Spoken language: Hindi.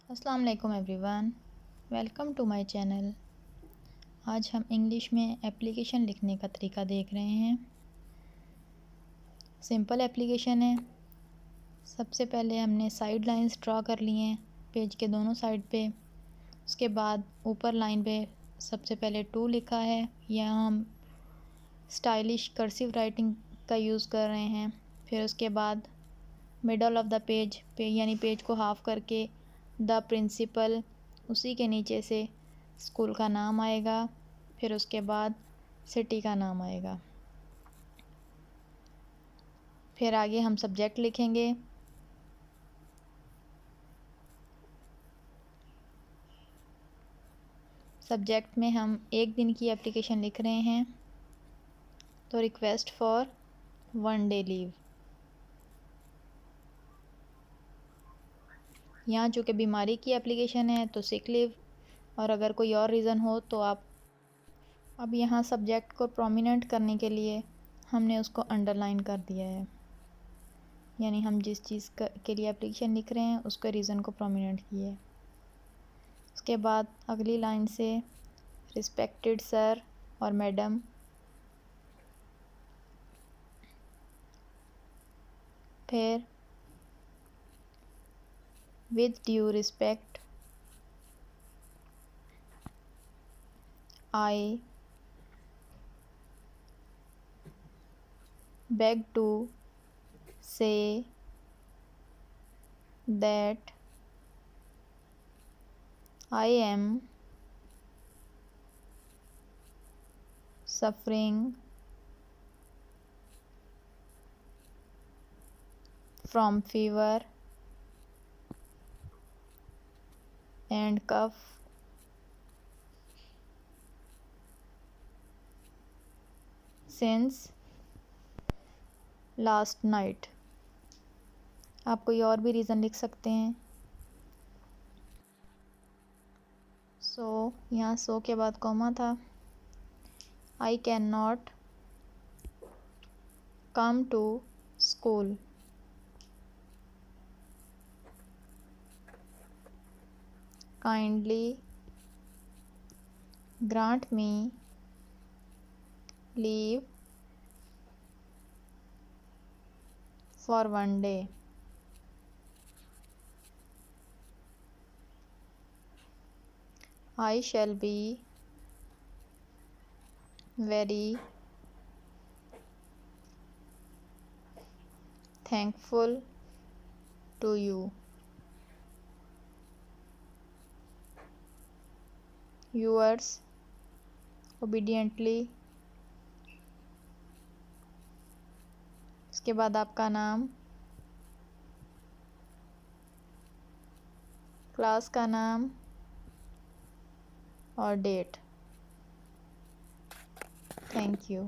अस्सलाम वालेकुम everyone, welcome to my channel. आज हम इंग्लिश में एप्लीकेशन लिखने का तरीका देख रहे हैं। सिंपल एप्लीकेशन है। सबसे पहले हमने साइड लाइंस ड्रॉ कर लिए हैं पेज के दोनों साइड पे। उसके बाद ऊपर लाइन पे सबसे पहले टू लिखा है। यहाँ हम स्टाइलिश कर्सिव राइटिंग का यूज़ कर रहे हैं। फिर उसके बाद मिडल ऑफ द पेज पे यानी पेज को हाफ करके द प्रिंसिपल, उसी के नीचे से स्कूल का नाम आएगा। फिर उसके बाद सिटी का नाम आएगा। फिर आगे हम सब्जेक्ट लिखेंगे। सब्जेक्ट में हम एक दिन की एप्लीकेशन लिख रहे हैं, तो रिक्वेस्ट फॉर 1 डे लीव। यहाँ जो कि बीमारी की एप्लीकेशन है तो सिक लीव, और अगर कोई और रीज़न हो तो आप। अब यहाँ सब्जेक्ट को प्रोमिनेंट करने के लिए हमने उसको अंडरलाइन कर दिया है, यानी हम जिस चीज़ के लिए एप्लीकेशन लिख रहे हैं उसके रीज़न को प्रोमिनेंट किया है। उसके बाद अगली लाइन से रिस्पेक्टेड सर और मैडम, फिर with due respect I beg to say that I am suffering from fever and cough since last night. आप कोई और भी रीज़न लिख सकते हैं। यहाँ सो के बाद कॉमा था। I can not come to school. Kindly grant me leave for 1 day. I shall be very thankful to you. Yours obediently। उसके बाद आपका नाम, क्लास का नाम और डेट। Thank you.